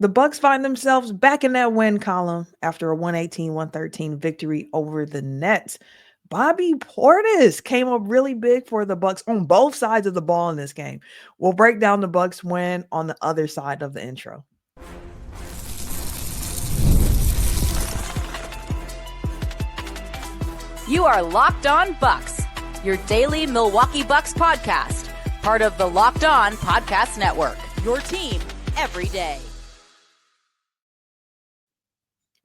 The Bucks find themselves back in that win column after a 118-113 victory over the Nets. Bobby Portis came up really big for the Bucks on both sides of the ball in this game. We'll break down the Bucks win on the other side of the intro. You are Locked On Bucks, your daily Milwaukee Bucks podcast, part of the Locked On Podcast Network, your team every day.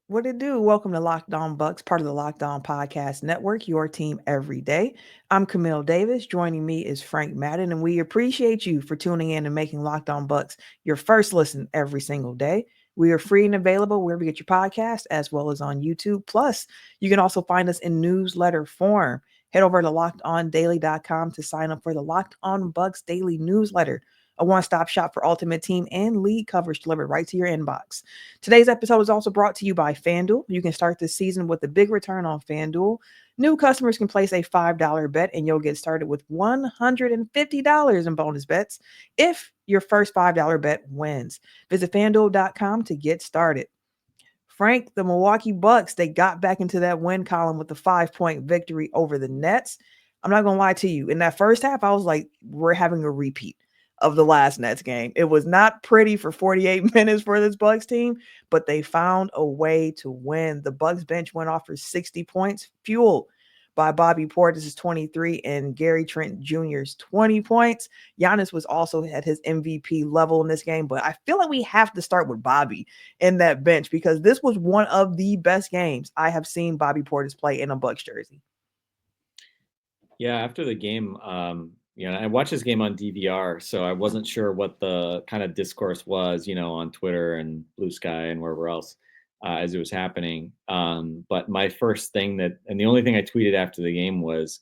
What it do? Welcome to Locked On Bucks, part of the Locked On Podcast Network, your team every day. I'm Camille Davis. Joining me is Frank Madden, and we appreciate you for tuning in and making Locked On Bucks your first listen every single day. We are free and available wherever you get your podcast, as well as on YouTube. Plus, you can also find us in newsletter form. Head over to lockedondaily.com to sign up for the Locked On Bucks daily newsletter, a one-stop shop for ultimate team and league coverage delivered right to your inbox. Today's episode is also brought to you by FanDuel. You can start this season with a big return on FanDuel. New customers can place a $5 bet and you'll get started with $150 in bonus bets if your first $5 bet wins. Visit FanDuel.com to get started. Frank, the Milwaukee Bucks, they got back into that win column with a 5-point victory over the Nets. I'm not going to lie to you. In that first half, I was like, we're having a repeat of the last Nets game. It was not pretty for 48 minutes for this Bucks team, but they found a way to win. The Bucks bench went off for 60 points, fueled by Bobby Portis' 23 and Gary Trent Jr.'s 20 points. Giannis was also at his MVP level in this game, but I feel like we have to start with Bobby in that bench because this was one of the best games I have seen Bobby Portis play in a Bucks jersey. Yeah, after the game, I watched this game on DVR, so I wasn't sure what the kind of discourse was, on Twitter and Blue Sky and wherever else as it was happening. But my first thing and the only thing I tweeted after the game was,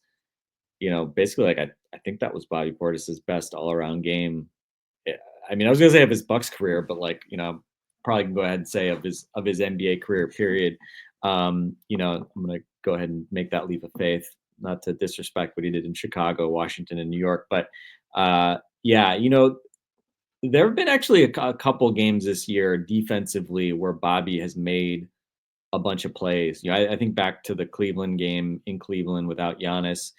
basically like I think that was Bobby Portis's best all-around game. I mean, I was gonna say of his Bucks career, but probably can go ahead and say of his NBA career, period. I'm gonna go ahead and make that leap of faith. Not to disrespect what he did in Chicago, Washington, and New York, but there have been actually a couple games this year defensively where Bobby has made a bunch of plays. I think back to the Cleveland game in Cleveland without Giannis.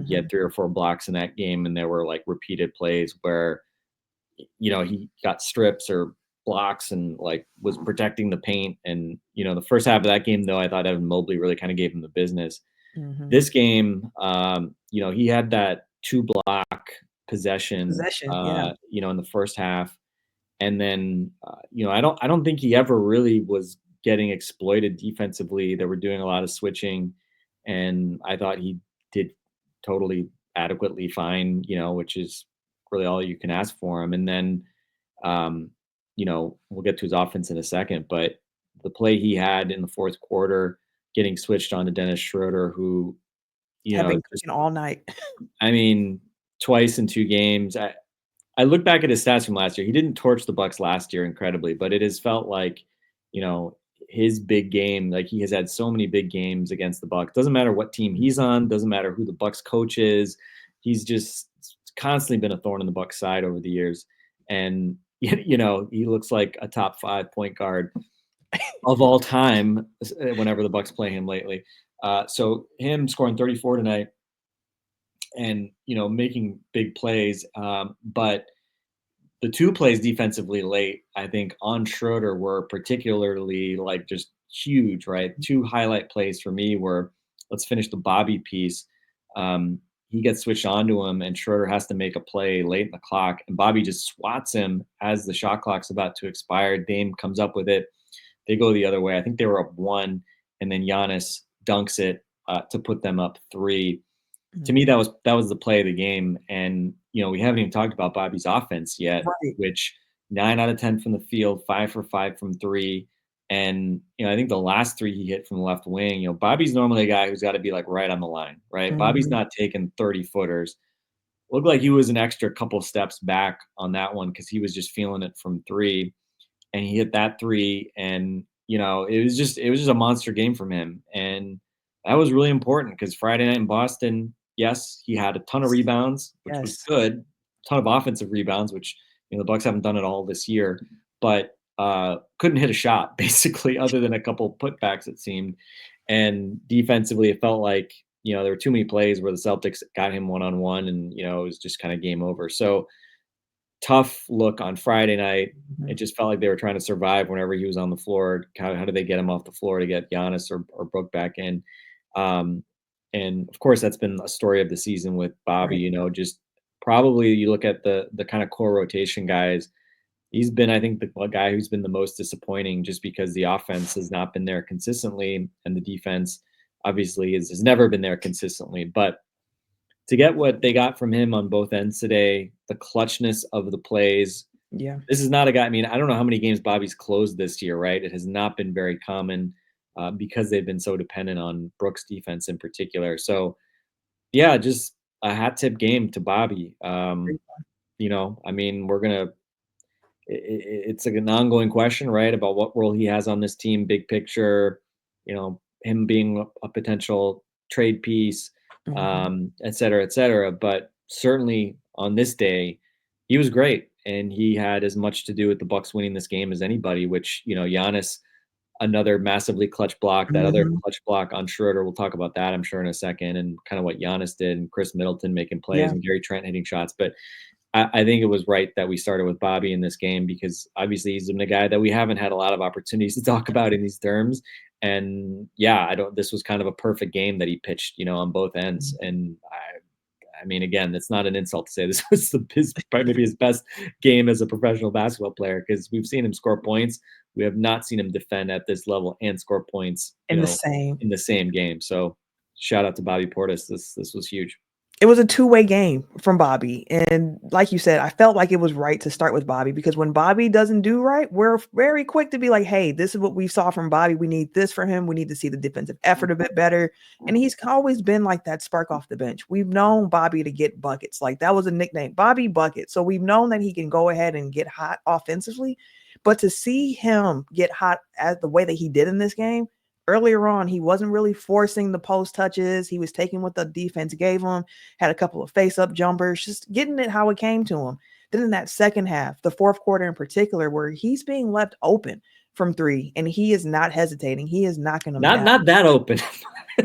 He had 3 or 4 blocks in that game, and there were like repeated plays where, he got strips or blocks and was protecting the paint. And, the first half of that game, though, I thought Evan Mobley really kind of gave him the business. This game, he had that 2 block possession, in the first half. And then, I don't think he ever really was getting exploited defensively. They were doing a lot of switching, and I thought he did totally adequately fine, which is really all you can ask for him. And then, we'll get to his offense in a second, but the play he had in the fourth quarter, getting switched on to Dennis Schroeder, who, Have been cooking all night. I mean, twice in 2 games. I look back at his stats from last year. He didn't torch the Bucks last year incredibly, but it has felt like, his big game, like he has had so many big games against the Bucks. Doesn't matter what team he's on, doesn't matter who the Bucks coach is. He's just constantly been a thorn in the Bucks side over the years. And, he looks like a top 5 point guard of all time whenever the Bucks play him lately. So him scoring 34 tonight and, making big plays. But the 2 plays defensively late, I think on Schroeder were particularly just huge, right? 2 highlight plays for me were, let's finish the Bobby piece. He gets switched onto him and Schroeder has to make a play late in the clock and Bobby just swats him as the shot clock's about to expire. Dame comes up with it. They go the other way. I think they were up 1 and then Giannis dunks it to put them up 3. To me, that was the play of the game. And, we haven't even talked about Bobby's offense yet, Right. which 9 out of 10 from the field, 5 for 5 from 3. And, I think the last 3 he hit from the left wing, Bobby's normally a guy who's got to be right on the line, right? Bobby's not taking 30 footers. Looked like he was an extra couple steps back on that one because he was just feeling it from 3. And he hit that 3 and, it was just a monster game from him. And that was really important because Friday night in Boston, yes, he had a ton of rebounds, which was good, a ton of offensive rebounds, which the Bucks haven't done it all this year. But couldn't hit a shot basically, other than a couple putbacks, it seemed. And defensively, it felt like, there were too many plays where the Celtics got him one-on-one and, it was just kind of game over. So tough look on Friday night. It just felt like they were trying to survive whenever he was on the floor. How do they get him off the floor to get Giannis or Brook back in? And of course, that's been a story of the season with Bobby. Right. Just probably you look at the kind of core rotation guys. He's been, I think, the guy who's been the most disappointing, just because the offense has not been there consistently, and the defense obviously has never been there consistently. But to get what they got from him on both ends today, the clutchness of the plays. Yeah. This is not a guy. I mean, I don't know how many games Bobby's closed this year, right? It has not been very common because they've been so dependent on Brooks' defense in particular. So, yeah, just a hat tip game to Bobby. I mean, it's like an ongoing question, right, about what role he has on this team, big picture, him being a potential trade piece, et cetera, et cetera. But certainly on this day, he was great, and he had as much to do with the Bucks winning this game as anybody, which, Giannis, another massively clutch block, that other clutch block on Schroeder. We'll talk about that, I'm sure, in a second, and kind of what Giannis did, and Khris Middleton making plays, and Gary Trent hitting shots. But I think it was right that we started with Bobby in this game, because obviously he's been a guy that we haven't had a lot of opportunities to talk about in these terms. And yeah, this was kind of a perfect game that he pitched, on both ends. And I mean, again, that's not an insult to say this was maybe his best game as a professional basketball player, because we've seen him score points. We have not seen him defend at this level and score points, In the same game. So shout out to Bobby Portis. This was huge. It was a two-way game from Bobby. And like you said, I felt like it was right to start with Bobby, because when Bobby doesn't do right, we're very quick to be like, hey, this is what we saw from Bobby. We need this for him. We need to see the defensive effort a bit better. And he's always been like that spark off the bench. We've known Bobby to get buckets. Like, that was a nickname, Bobby Bucket. So we've known that he can go ahead and get hot offensively. But to see him get hot as the way that he did in this game, earlier on, he wasn't really forcing the post touches. He was taking what the defense gave him, had a couple of face-up jumpers, just getting it how it came to him. Then in that second half, the fourth quarter in particular, where he's being left open from three, and he is not hesitating. He is knocking them down. Not that open.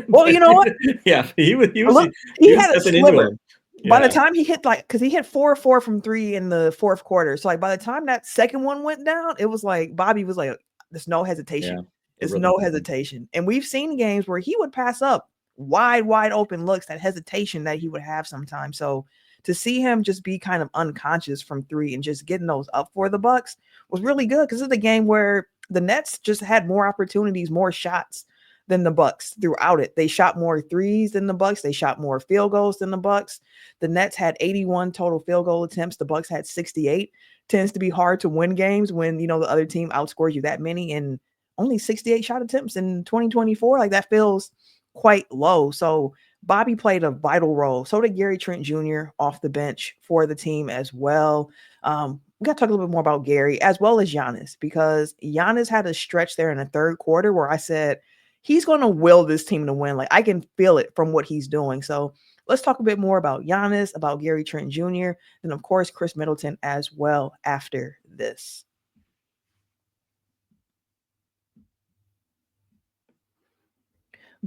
Well, you know what? Yeah, he was had a sliver. Yeah. By the time he hit, because he hit 4-4 from three in the fourth quarter. So, by the time that second one went down, it was like Bobby was like, there's no hesitation. Yeah. It's no hesitation. And we've seen games where he would pass up wide open looks, that hesitation that he would have sometimes. So to see him just be kind of unconscious from three and just getting those up for the Bucks was really good, because it's a game where the Nets just had more opportunities, more shots than the Bucks throughout it. They shot more threes than the Bucks. They shot more field goals than the Bucks. The Nets had 81 total field goal attempts. The Bucks had 68. Tends to be hard to win games when, the other team outscores you that many, and only 68 shot attempts in 2024. Like, that feels quite low. So Bobby played a vital role. So did Gary Trent Jr. off the bench for the team as well. We got to talk a little bit more about Gary as well as Giannis, because Giannis had a stretch there in the third quarter where I said he's going to will this team to win. Like, I can feel it from what he's doing. So let's talk a bit more about Giannis, about Gary Trent Jr., and of course, Khris Middleton as well after this.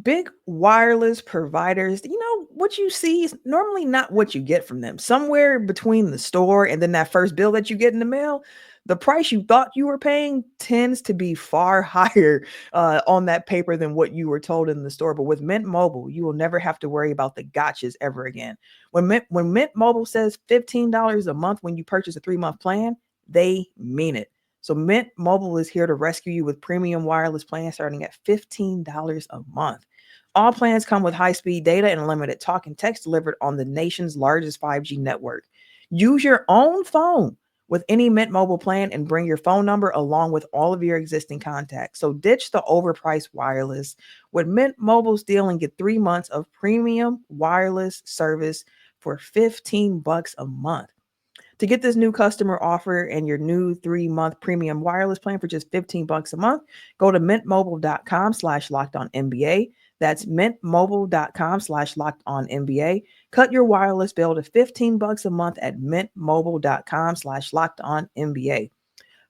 Big wireless providers, what you see is normally not what you get from them. Somewhere between the store and then that first bill that you get in the mail, the price you thought you were paying tends to be far higher on that paper than what you were told in the store. But with Mint Mobile, you will never have to worry about the gotchas ever again. When Mint Mobile says $15 a month when you purchase a 3-month plan, they mean it. So Mint Mobile is here to rescue you with premium wireless plans starting at $15 a month. All plans come with high-speed data and unlimited talk and text delivered on the nation's largest 5G network. Use your own phone with any Mint Mobile plan and bring your phone number along with all of your existing contacts. So ditch the overpriced wireless with Mint Mobile's deal and get 3 months of premium wireless service for $15 a month. To get this new customer offer and your new 3-month premium wireless plan for just $15 a month, go to mintmobile.com/lockedonnba. That's mintmobile.com/lockedonnba. Cut your wireless bill to $15 a month at mintmobile.com/lockedonnba.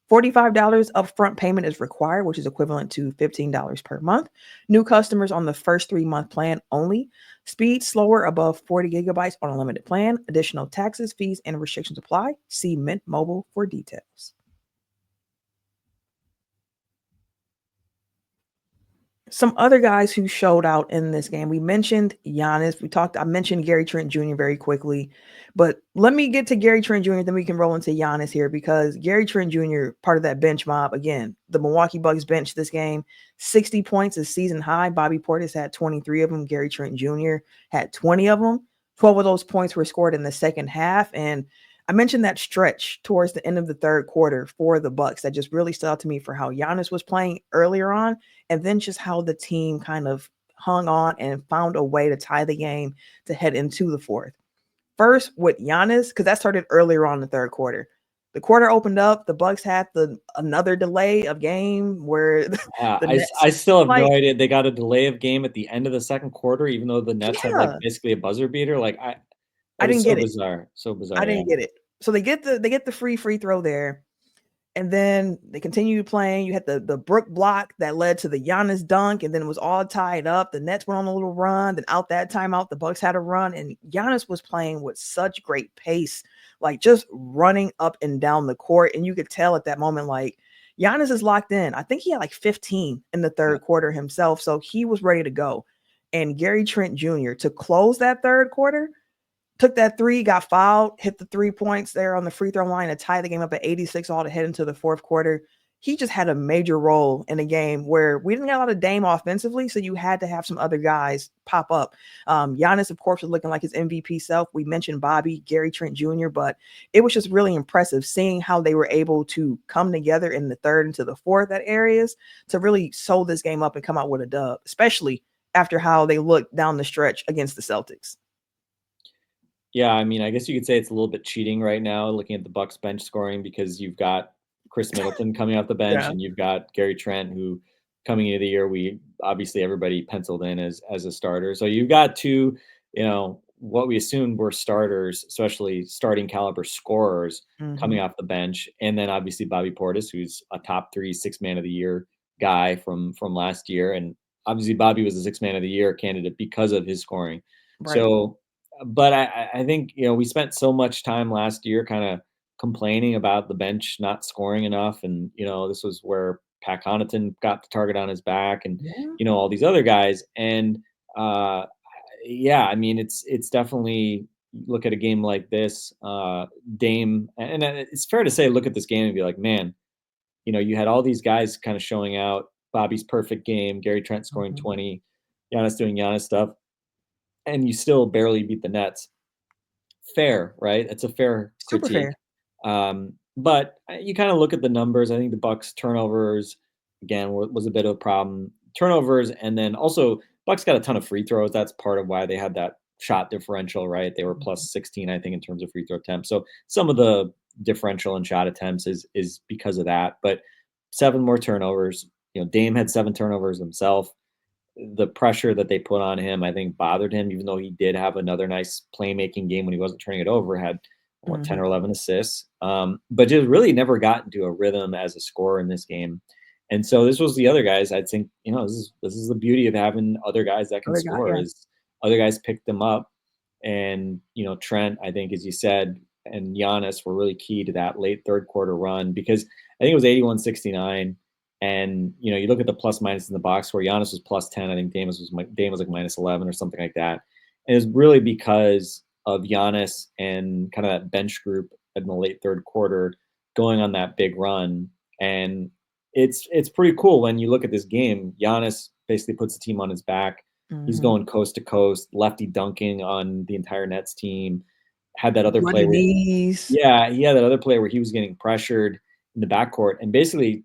$45 upfront payment is required, which is equivalent to $15 per month. New customers on the first 3-month plan only. Speed slower above 40 gigabytes on a limited plan. Additional taxes, fees, and restrictions apply. See Mint Mobile for details. Some other guys who showed out in this game. We mentioned Giannis. I mentioned Gary Trent Jr. very quickly, but let me get to Gary Trent Jr. Then we can roll into Giannis here because Gary Trent Jr., part of that bench mob. Again, the Milwaukee Bucks bench this game, 60 points is season high. Bobby Portis had 23 of them. Gary Trent Jr. had 20 of them. 12 of those points were scored in the second half. And I mentioned that stretch towards the end of the third quarter for the Bucks that just really stood out to me for how Giannis was playing earlier on, and then just how the team kind of hung on and found a way to tie the game to head into the fourth. First with Giannis, because that started earlier on in the third quarter. The quarter opened up. The Bucks had another delay of game where the Nets, I still have no idea. They got a delay of game at the end of the second quarter, even though the Nets had like basically a buzzer beater. Like I didn't get it. So bizarre. I didn't get it. So they get the free throw there. And then they continued playing. You had the Brook block that led to the Giannis dunk, and then it was all tied up. The Nets went on a little run. Then out that timeout, the Bucks had a run, and Giannis was playing with such great pace, like just running up and down the court. And you could tell at that moment, like Giannis is locked in. I think he had like 15 in the third quarter himself, so he was ready to go. And Gary Trent Jr. to close that third quarter, took that three, got fouled, hit the 3 points there on the free throw line to tie the game up at 86 all to head into the fourth quarter. He just had a major role in a game where we didn't get a lot of Dame offensively, so you had to have some other guys pop up. Giannis, of course, was looking like his MVP self. We mentioned Bobby, Gary Trent Jr., but it was just really impressive seeing how they were able to come together in the third into the fourth at areas to really sew this game up and come out with a dub, especially after how they looked down the stretch against the Celtics. Yeah, I mean, I guess you could say it's a little bit cheating right now looking at the Bucks bench scoring because you've got Khris Middleton coming off the bench and you've got Gary Trent, who coming into the year, everybody penciled in as a starter. So you've got two, what we assumed were starters, especially starting caliber scorers coming off the bench. And then obviously Bobby Portis, who's a top 3 6 man of the year guy from last year. And obviously Bobby was a 6 man of the year candidate because of his scoring. Right. So, but I think, we spent so much time last year kind of complaining about the bench not scoring enough. And, this was where Pat Connaughton got the target on his back and, all these other guys. And, I mean, it's definitely, look at a game like this, Dame, and it's fair to say, look at this game and be like, man, you had all these guys kind of showing out. Bobby's perfect game, Gary Trent scoring 20, Giannis doing Giannis stuff, and you still barely beat the Nets. Fair, right? It's a fair critique. But you kind of look at the numbers. I think the Bucks turnovers, again, was a bit of a problem. Turnovers, and then also Bucks got a ton of free throws. That's part of why they had that shot differential, right? They were plus 16, I think, in terms of free throw attempts. So some of the differential in shot attempts is because of that. But 7 more turnovers. Dame had 7 turnovers himself. The pressure that they put on him, I think, bothered him, even though he did have another nice playmaking game when he wasn't turning it over, had 10 or 11 assists. But just really never got into a rhythm as a scorer in this game. And so this was the other guys. I think, this is the beauty of having other guys that can score is other guys picked them up. And, Trent, I think, as you said, and Giannis were really key to that late third quarter run because I think it was 81-69. And, you look at the plus minus in the box where Giannis was plus 10. I think Dame was like minus 11 or something like that. And it's really because of Giannis and kind of that bench group in the late third quarter going on that big run. And it's pretty cool when you look at this game. Giannis basically puts the team on his back. He's going coast to coast, lefty dunking on the entire Nets team. Had that other play where, he had that other play where he was getting pressured in the backcourt and basically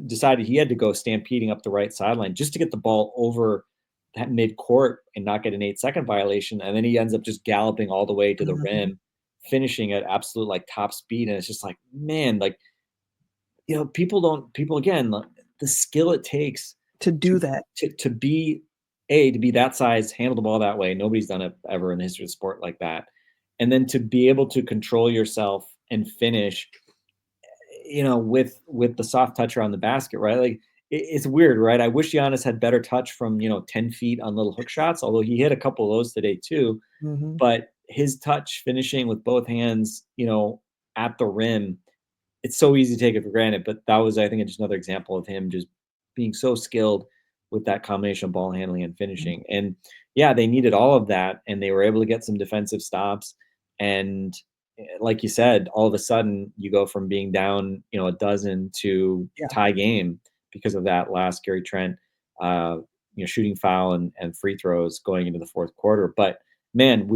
decided he had to go stampeding up the right sideline just to get the ball over that mid-court and not get an 8-second violation. And then he ends up just galloping all the way to the rim, finishing at absolute like top speed. And it's just like, man, like, people again, the skill it takes to do that, to be that size, handle the ball that way. Nobody's done it ever in the history of sport like that. And then to be able to control yourself and finish, with the soft touch around the basket, right? Like it's weird, right? I wish Giannis had better touch from 10 feet on little hook shots, although he hit a couple of those today too. Mhm. But his touch finishing with both hands, at the rim, it's so easy to take it for granted. But that was, I think, just another example of him just being so skilled with that combination of ball handling and Mhm. finishing. And yeah, they needed all of that, and they were able to get some defensive stops. And like you said, all of a sudden you go from being down, a dozen to Yeah. tie game because of that last Gary Trent, shooting foul and free throws going into the fourth quarter. But man,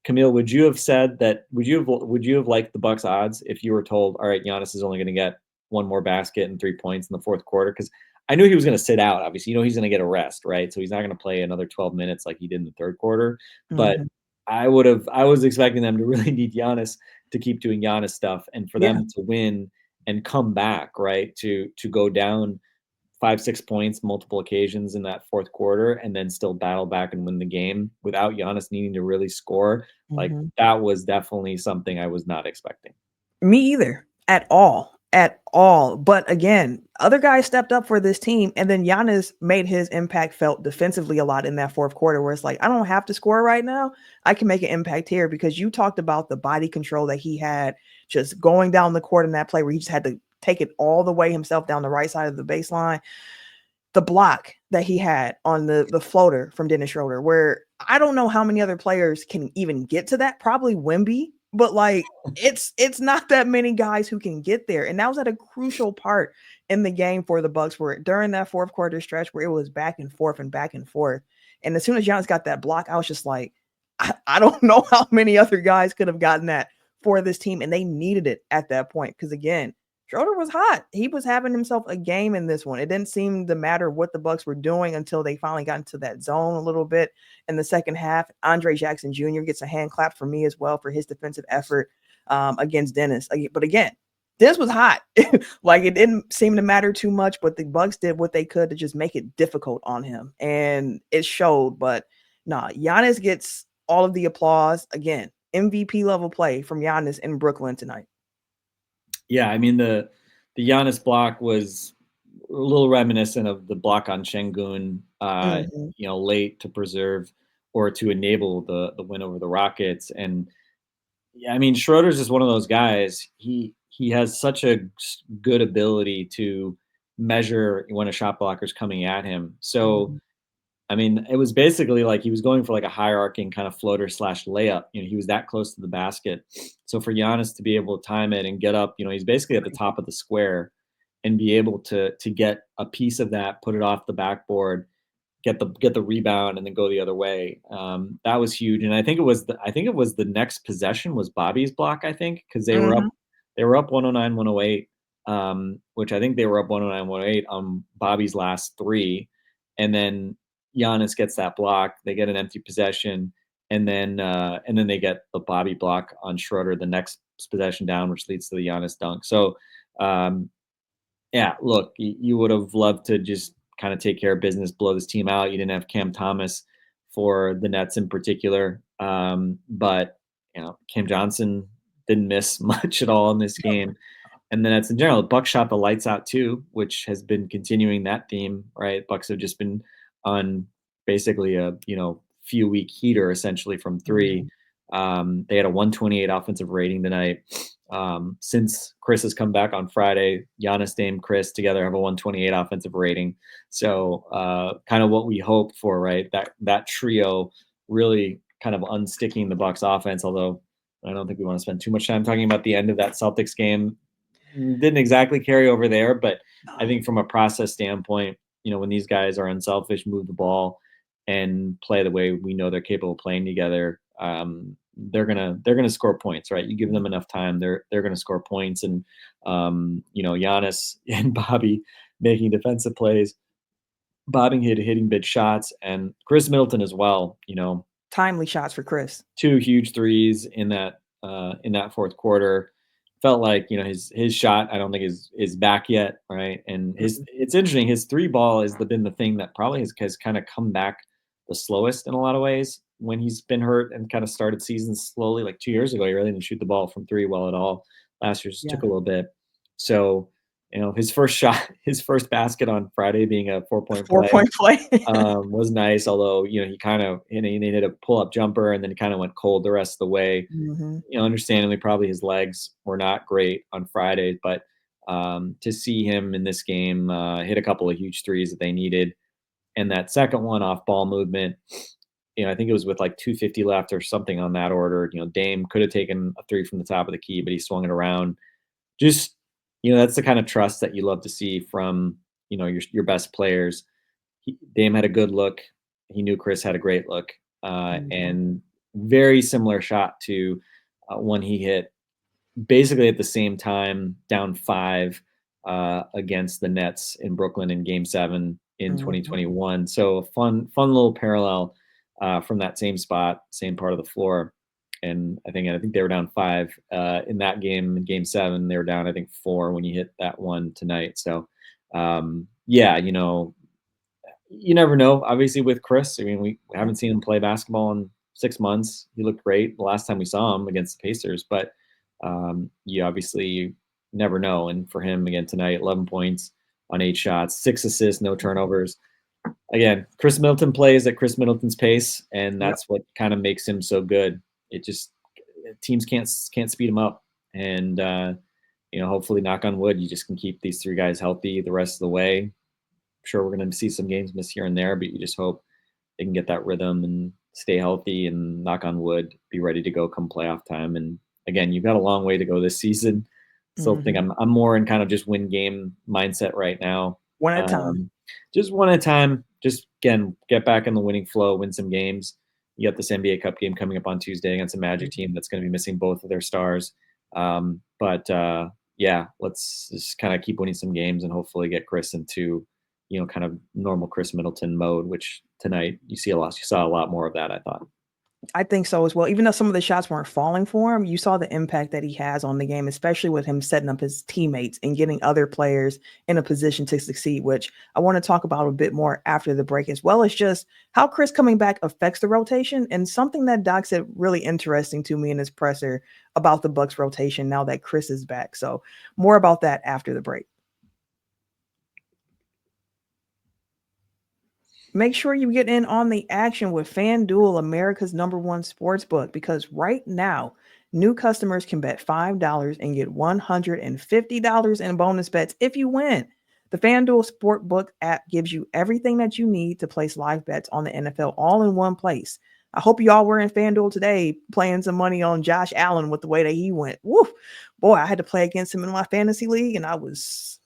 Camille, would you have said that? Would you have liked the Bucks odds if you were told, all right, Giannis is only going to get one more basket and 3 points in the fourth quarter? Because I knew he was going to sit out. Obviously, he's going to get a rest, right? So he's not going to play another 12 minutes like he did in the third quarter. But Mhm. I was expecting them to really need Giannis to keep doing Giannis stuff and for Yeah. them to win and come back, right? To go down 5, 6 points multiple occasions in that fourth quarter and then still battle back and win the game without Giannis needing to really score. Like Mhm. that was definitely something I was not expecting. Me either. At all. At all. But again, other guys stepped up for this team, and then Giannis made his impact felt defensively a lot in that fourth quarter, where it's like, I don't have to score right now. I can make an impact here because you talked about the body control that he had just going down the court in that play where he just had to take it all the way himself down the right side of the baseline. The block that he had on the floater from Dennis Schroeder, where I don't know how many other players can even get to that. Probably Wemby, but like it's not that many guys who can get there. And that was at a crucial part in the game for the Bucks, where during that fourth quarter stretch where it was back and forth and back and forth. And as soon as Giannis got that block, I was just like, I don't know how many other guys could have gotten that for this team, and they needed it at that point. Because again, Schroeder was hot. He was having himself a game in this one. It didn't seem to matter what the Bucks were doing until they finally got into that zone a little bit in the second half. Andre Jackson Jr. gets a hand clap for me as well for his defensive effort against Dennis. But again, this was hot. Like it didn't seem to matter too much, but the Bucks did what they could to just make it difficult on him, and it showed. But nah, Giannis gets all of the applause again. MVP level play from Giannis in Brooklyn tonight. Yeah, I mean the Giannis block was a little reminiscent of the block on Şengün, Mhm. late to preserve or to enable the win over the Rockets. And yeah, I mean Schroeder's just one of those guys. He has such a good ability to measure when a shot blocker's coming at him. So Mhm. I mean, it was basically like he was going for like a hierarching kind of floater slash layup. He was that close to the basket. So for Giannis to be able to time it and get up, he's basically at the top of the square and be able to get a piece of that, put it off the backboard, get the rebound, and then go the other way. That was huge. And I think it was the next possession was Bobby's block. I think because Mhm. they were up 109, 108, which I think they were up 109, 108 on Bobby's last three, and then Giannis gets that block. They get an empty possession, and then they get the Bobby block on Schroeder the next possession down, which leads to the Giannis dunk. So, yeah, look, you would have loved to just kind of take care of business, blow this team out. You didn't have Cam Thomas for the Nets in particular, but Cam Johnson didn't miss much at all in this game. And the Nets in general, the Bucks shot the lights out too, which has been continuing that theme, right? Bucks have just been on basically a few week heater essentially from three. Mhm. They had a 128 offensive rating tonight. Since Khris has come back on Friday, Giannis, Dame, Khris together have a 128 offensive rating. So kind of what we hoped for, right? That trio really kind of unsticking the Bucks offense. Although I don't think we want to spend too much time talking about the end of that Celtics game. Didn't exactly carry over there, but I think from a process standpoint, when these guys are unselfish, move the ball, and play the way we know they're capable of playing together, they're gonna score points, right? You give them enough time, they're gonna score points, and Giannis and Bobby making defensive plays, hitting big shots, and Khris Middleton as well. Timely shots for Khris. Two huge threes in that fourth quarter. Felt like his shot I don't think is back yet, right? And Mhm. it's interesting. His three ball has been the thing that probably has kind of come back the slowest in a lot of ways when he's been hurt and kind of started seasons slowly. Like 2 years ago, he really didn't shoot the ball from three well at all. Last year just Yeah. took a little bit. So, his first shot, his first basket on Friday being a 4-point play, 4-point play. was nice. Although, he kind of, he hit a pull-up jumper and then he kind of went cold the rest of the way. Mhm. Understandably, probably his legs were not great on Friday, but to see him in this game hit a couple of huge threes that they needed, and that second one off ball movement, I think it was with like 2:50 left or something on that order. Dame could have taken a three from the top of the key, but he swung it around. Just, that's the kind of trust that you love to see from, your best players. Dame had a good look. He knew Khris had a great look, Mhm. and very similar shot to one he hit basically at the same time, down 5 against the Nets in Brooklyn in Game 7 in Mhm. 2021. So a fun little parallel from that same spot, same part of the floor. And I think they were down 5 in that game. In Game 7, they were down, I think, 4 when you hit that one tonight. So yeah, you never know. Obviously, with Khris, I mean, we haven't seen him play basketball in 6 months. He looked great the last time we saw him against the Pacers, but you obviously never know. And for him again tonight, 11 points on 8 shots, 6 assists, no turnovers. Again, Khris Middleton plays at Khris Middleton's pace, and Yep. that's what kind of makes him so good. It just teams can't speed him up, and hopefully, knock on wood, you just can keep these 3 guys healthy the rest of the way. Sure, we're going to see some games miss here and there, but you just hope they can get that rhythm and stay healthy and, knock on wood, be ready to go come playoff time. And again, you've got a long way to go this season. Still think Mhm. I'm more in kind of just win game mindset right now. One at a time. Just one at a time. Just again, get back in the winning flow, win some games. You got this NBA Cup game coming up on Tuesday against a Magic team that's going to be missing both of their stars. But yeah, let's just kind of keep winning some games and hopefully get Khris into kind of normal Khris Middleton mode, which tonight you saw a lot more of that, I thought. I think so as well. Even though some of the shots weren't falling for him, you saw the impact that he has on the game, especially with him setting up his teammates and getting other players in a position to succeed, which I want to talk about a bit more after the break, as well as just how Khris coming back affects the rotation. And something that Doc said really interesting to me in his presser about the Bucks rotation now that Khris is back. So more about that after the break. Make sure you get in on the action with FanDuel, America's #1 sports book, because right now, new customers can bet $5 and get $150 in bonus bets if you win. The FanDuel Sportbook app gives you everything that you need to place live bets on the NFL all in one place. I hope you all were in FanDuel today playing some money on Josh Allen with the way that he went. Woo! Boy, I had to play against him in my fantasy league, and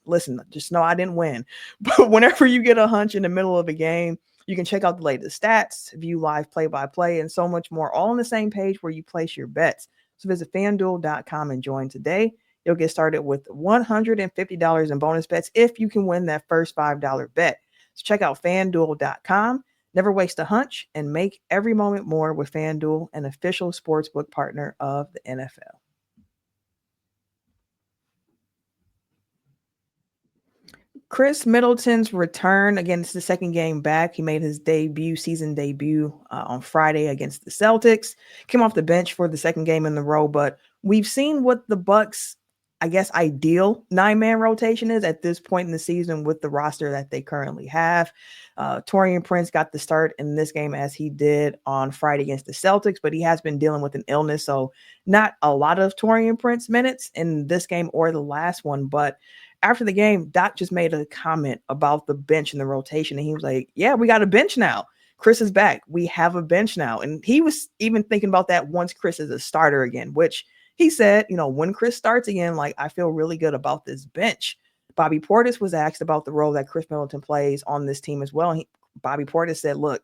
listen, just know I didn't win. But whenever you get a hunch in the middle of a game, you can check out the latest stats, view live play-by-play, and so much more, all on the same page where you place your bets. So visit FanDuel.com and join today. You'll get started with $150 in bonus bets if you can win that first $5 bet. So check out FanDuel.com. Never waste a hunch and make every moment more with FanDuel, an official sportsbook partner of the NFL. Khris Middleton's return against the second game back. He made his season debut on Friday against the Celtics. Came off the bench for the second game in the row, but we've seen what the Bucks, I guess, ideal 9-man rotation is at this point in the season with the roster that they currently have. Taurean Prince got the start in this game as he did on Friday against the Celtics, but he has been dealing with an illness, so not a lot of Taurean Prince minutes in this game or the last one, but after the game, Doc just made a comment about the bench and the rotation. And he was like, yeah, we got a bench now. Khris is back. We have a bench now. And he was even thinking about that once Khris is a starter again, which he said, when Khris starts again, like, I feel really good about this bench. Bobby Portis was asked about the role that Khris Middleton plays on this team as well. And Bobby Portis said, look,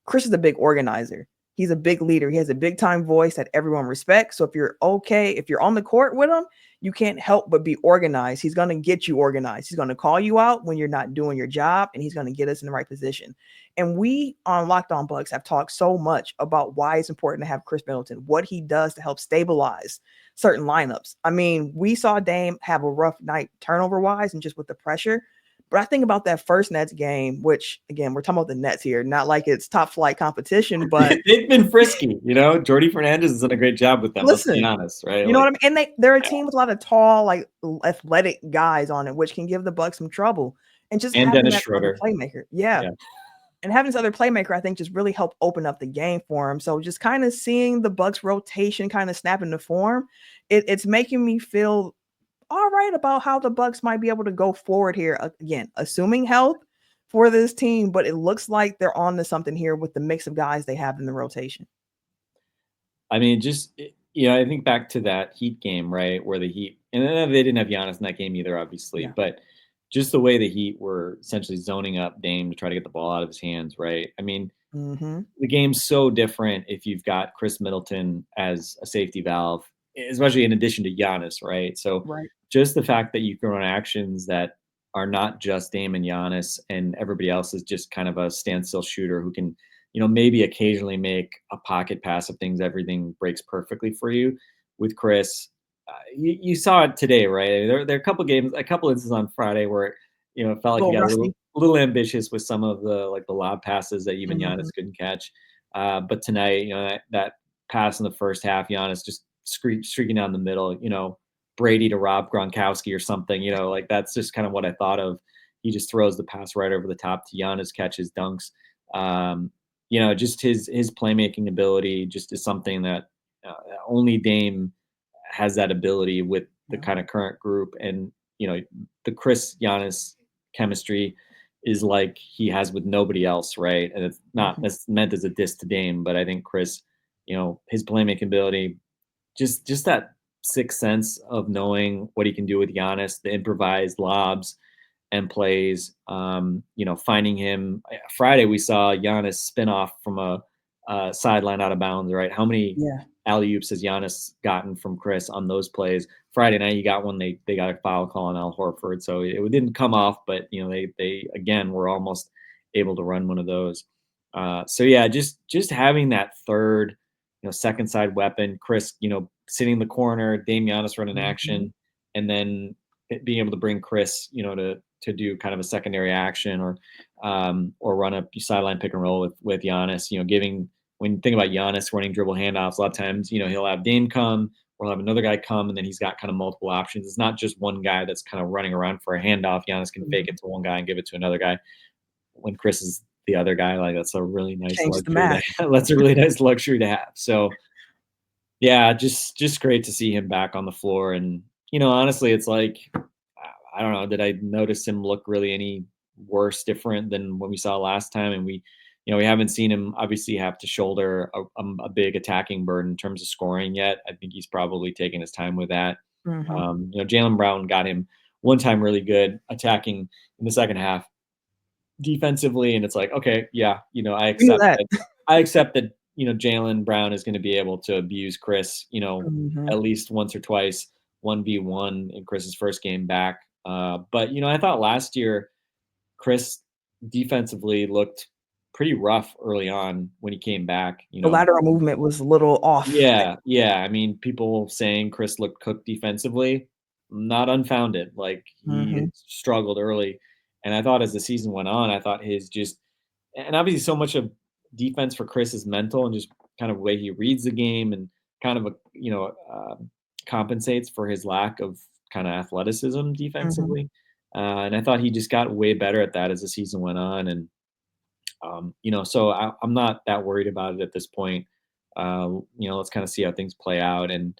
Khris is a big organizer. He's a big leader. He has a big time voice that everyone respects. So if you're on the court with him, you can't help but be organized. He's going to get you organized. He's going to call you out when you're not doing your job, and he's going to get us in the right position. And we on Locked On Bucks have talked so much about why it's important to have Khris Middleton, what he does to help stabilize certain lineups. I mean, we saw Dame have a rough night turnover-wise and just with the pressure, But I think about that first Nets game, which again, we're talking about the Nets here, not like it's top flight competition, but They've been frisky, Jordy Fernandez has done a great job with them. Let's be listen, honest, right? you know Like, what I mean? And they're a team with a lot of tall, like athletic guys on it, which can give the Bucks some trouble. And just and having Dennis that other Schroeder. playmaker. Yeah. Yeah. And having this other playmaker, I think, just really helped open up the game for him. So just kind of seeing the Bucks rotation kind of snap into form, it's making me feel all right about how the Bucks might be able to go forward here. Again, assuming health for this team, but it looks like they're on to something here with the mix of guys they have in the rotation. I mean, I think back to that Heat game, right, where the Heat, and then they didn't have Giannis in that game either, obviously, Yeah. but just the way the Heat were essentially zoning up Dame to try to get the ball out of his hands, right? I mean, the game's so different if you've got Khris Middleton as a safety valve, especially in addition to Giannis, right? So Right. just the fact that you can run actions that are not just Dame and Giannis, and everybody else is just kind of a standstill shooter who can, maybe occasionally make a pocket pass if everything breaks perfectly for you. With Khris, you saw it today, right? There are a couple instances on Friday where it felt A like he little got a rusty. little ambitious with some of the lob passes that even Mhm. Giannis couldn't catch. But tonight, that pass in the first half, Giannis just streaking down the middle, Brady to Rob Gronkowski or something, like that's just kind of what I thought of. He just throws the pass right over the top to Giannis, catches dunks. Just his playmaking ability just is something that only Dame has that ability with the Yeah. kind of current group. And the Khris Giannis chemistry is like he has with nobody else, right? And it's not that's meant as a diss to Dame, but I think Khris, his playmaking ability, just that sixth sense of knowing what he can do with Giannis, the improvised lobs and plays. Finding him Friday, we saw Giannis spin off from a sideline out of bounds. Right? How many Yeah. alley oops has Giannis gotten from Khris on those plays? Friday night, he got one. They got a foul call on Al Horford, so it didn't come off. But they again were almost able to run one of those. So yeah, just having that third, second side weapon, Khris, sitting in the corner, Dame Giannis running Mhm. action, and then being able to bring Khris, to do kind of a secondary action or run a sideline pick and roll with Giannis, giving when you think about Giannis running dribble handoffs, a lot of times, he'll have Dame come or he'll have another guy come, and then he's got kind of multiple options. It's not just one guy that's kind of running around for a handoff. Giannis can fake it to one guy and give it to another guy. When Khris is the other guy, like that's a really nice Changes the luxury. math. That's a really nice luxury to have. So yeah, just great to see him back on the floor. And honestly, it's like I don't know. Did I notice him look really any worse, different than what we saw last time? And we haven't seen him obviously have to shoulder a big attacking burden in terms of scoring yet. I think he's probably taking his time with that. Mhm. Jaylen Brown got him one time really good attacking in the second half defensively, and it's like, okay, yeah, I We knew accept that. that. I accept that. Jaylen Brown is going to be able to abuse Khris, Mhm. at least once or twice, 1v1 in Chris's first game back. But I thought last year Khris defensively looked pretty rough early on when he came back. The lateral movement was a little off. Yeah. I mean, people saying Khris looked cooked defensively, not unfounded. Like he Mhm. struggled early, and I thought as the season went on, I thought his just and obviously so much of defense for Khris is mental and just kind of way he reads the game and kind of compensates for his lack of kind of athleticism Mhm. defensively. And I thought he just got way better at that as the season went on, and so I'm not that worried about it at this point. Let's kind of see how things play out. And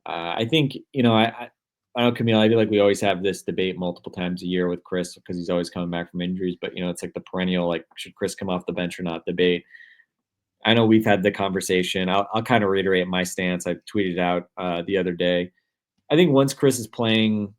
I think, I know, Camille, I feel like we always have this debate multiple times a year with Khris because he's always coming back from injuries. But, it's like the perennial, like, should Khris come off the bench or not debate. I know we've had the conversation. I'll kind of reiterate my stance. I tweeted out the other day. I think once Khris is playing,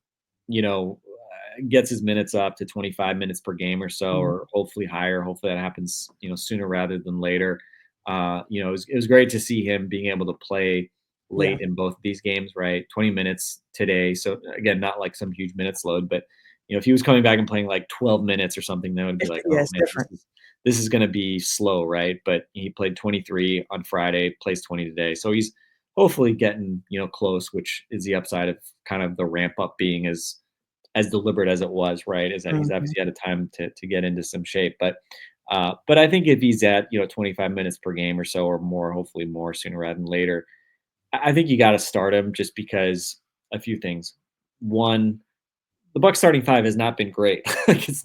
gets his minutes up to 25 minutes per game or so, Mhm. or hopefully higher. Hopefully that happens, sooner rather than later. It was great to see him being able to play Yeah. late in both of these games, right? 20 minutes today. So again, not like some huge minutes load, but if he was coming back and playing like 12 minutes or something, then it would be like, Yeah, oh it's man, this different. is this is going to be slow, right? But he played 23 on Friday, plays 20 today. So he's hopefully getting, close, which is the upside of kind of the ramp up being as as deliberate as it was, right? Is that he's Mhm. obviously had a time to get into some shape. But I think if he's at 25 minutes per game or so or more, hopefully more sooner rather than later, I think you got to start him just because a few things. One, the Bucks starting five has not been great. Like it's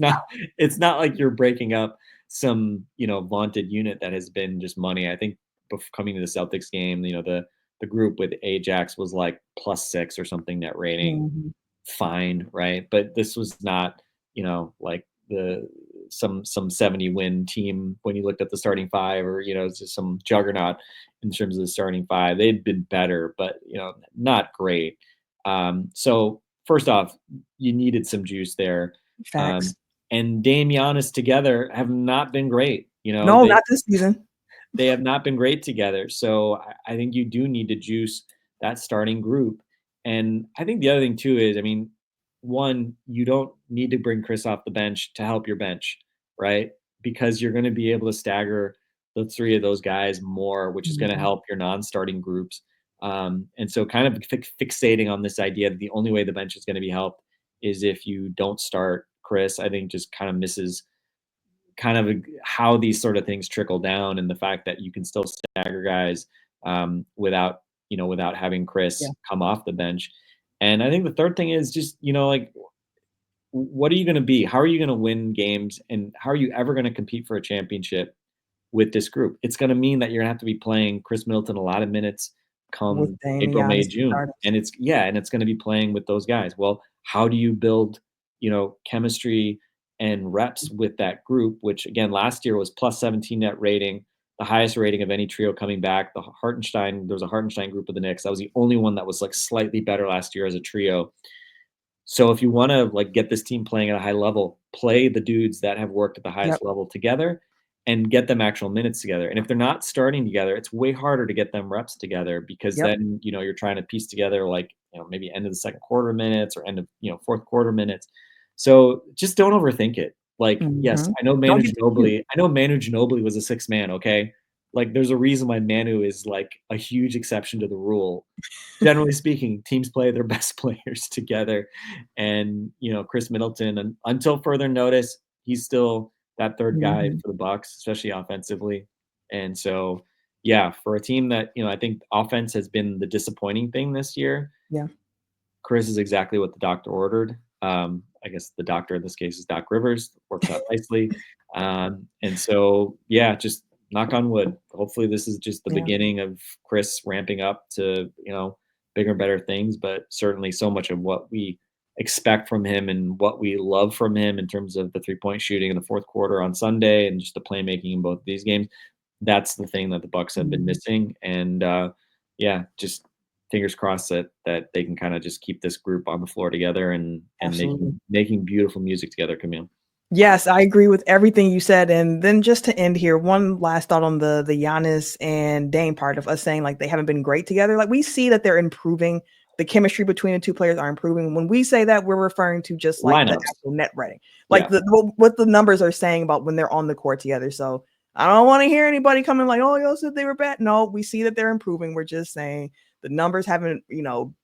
not like you're breaking up some vaunted unit that has been just money. I think coming to the Celtics game, the group with Ajax was like +6 or something net rating, Mhm. fine, right? But this was not, like the some 70 win team when you looked at the starting five, or it's just some juggernaut in terms of the starting five. They'd been better, but not great. So first off, you needed some juice there. Facts. Um, and Dame Giannis together have not been great. No, not this season. They have not been great together. So I think you do need to juice that starting group. And I think the other thing too is, I mean, one, you don't need to bring Chris off the bench to help your bench, right? Because you're going to be able to stagger the three of those guys more, which is going to Mhm. help your non-starting groups. And so kind of fixating on this idea that the only way the bench is going to be helped is if you don't start Chris, I think just kind of misses kind of how these sort of things trickle down, and the fact that you can still stagger guys without having Yeah. Chris come off the bench. And I think the third thing is just like what are you going to be? How are you going to win games? And how are you ever going to compete for a championship with this group? It's going to mean that you're going to have to be playing Khris Middleton a lot of minutes With come Dame and April, May, Giannis June. starters. And it's going to be playing with those guys. Well, how do you build, chemistry and reps with that group, which again, last year was +17 net rating, the highest rating of any trio coming back. There was a Hartenstein group of the Knicks. That was the only one that was like slightly better last year as a trio. So if you want to like get this team playing at a high level, play the dudes that have worked at the Yep. highest level together and get them actual minutes together. And if they're not starting together, it's way harder to get them reps together, because Yep. then, you're trying to piece together like, maybe end of the second quarter minutes or end of, fourth quarter minutes. So just don't overthink it. Like, yes, Mhm. I know Don't Manu get too cute. Ginobili. I know Manu Ginobili was a sixth man. Okay. Like there's a reason why Manu is like a huge exception to the rule. Generally speaking, teams play their best players together. And, Khris Middleton, and until further notice, he's still that third guy Mhm. for the Bucks, especially offensively. And so, yeah, for a team that, I think offense has been the disappointing thing this year, Yeah. Chris is exactly what the doctor ordered. I guess the doctor in this case is Doc Rivers. Works out nicely. And so, yeah, just knock on wood. Hopefully, this is just the Yeah. beginning of Chris ramping up to bigger and better things. But certainly, so much of what we expect from him and what we love from him in terms of the 3-point shooting in the fourth quarter on Sunday and just the playmaking in both of these games, that's the thing that the Bucks have been Mhm. missing. And yeah, just fingers crossed that they can kind of just keep this group on the floor together and Absolutely. making beautiful music together, Camille. Yes, I agree with everything you said. And then just to end here, one last thought on the Giannis and Dame part of us saying like they haven't been great together. Like we see that they're improving. The chemistry between the two players are improving. When we say that, we're referring to just like the Lineups. actual net rating, like Yeah. what the numbers are saying about when they're on the court together. So I don't want to hear anybody coming like, oh, y'all said they were bad. No, we see that they're improving. We're just saying the numbers haven't,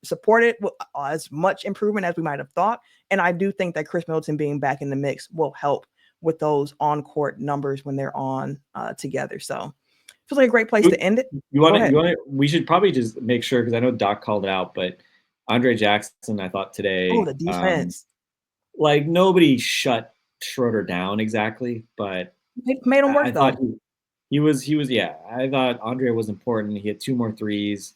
supported as much improvement as we might have thought. And I do think that Khris Middleton being back in the mix will help with those on-court numbers when they're on together. So feels like a great place to end it. You Go want to ahead. we should probably just make sure, because I know Doc called it out, but Andre Jackson, I thought Oh, today, the defense. like nobody shut Schroeder down exactly, but They made him I work thought though. he was yeah. I thought Andre was important. He had two more threes.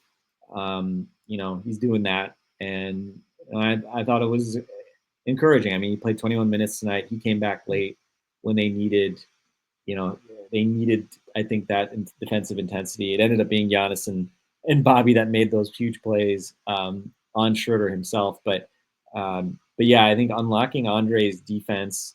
He's doing that, and I thought it was encouraging. I mean, he played 21 minutes tonight. He came back late when you know, they needed, I think, that defensive intensity. It ended up being Giannis and Bobby that made those huge plays on Schroeder himself. But yeah, I think unlocking Andre's defense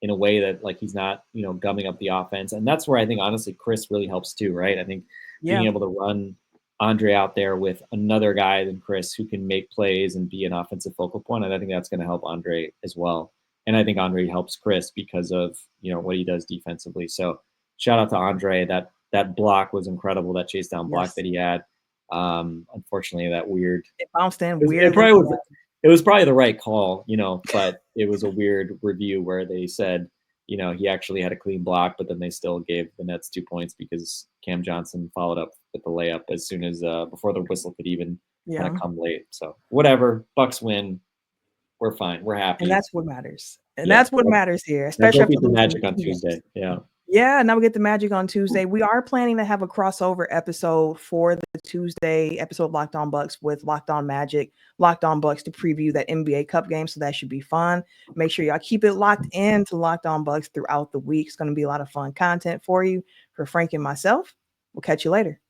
in a way that like he's not, gumming up the offense. And that's where I think honestly Chris really helps too, right? I think being Yeah. able to run Andre out there with another guy than Chris who can make plays and be an offensive focal point, and I think that's going to help Andre as well. And I think Andre helps Chris because of what he does defensively. So shout out to Andre. That block was incredible. That chase down block Yes. that he had. Unfortunately, that weird. It bounced in It weirdly. probably was. it was probably the right call, but it was a weird review where they said, he actually had a clean block, but then they still gave the Nets 2 points because Cam Johnson followed up with the layup as soon as before the whistle could even kind of come late. So whatever, Bucks win. We're fine. We're happy. And that's what matters. And Yeah. that's what matters here, Now especially go after beat the losing Magic on 2 games. Tuesday. Yeah. Yeah, now we get the Magic on Tuesday. We are planning to have a crossover episode for the Tuesday episode Locked On Bucks with Locked On Magic, Locked On Bucks to preview that NBA Cup game. So that should be fun. Make sure y'all keep it locked in to Locked On Bucks throughout the week. It's going to be a lot of fun content for you. For Frank and myself, we'll catch you later.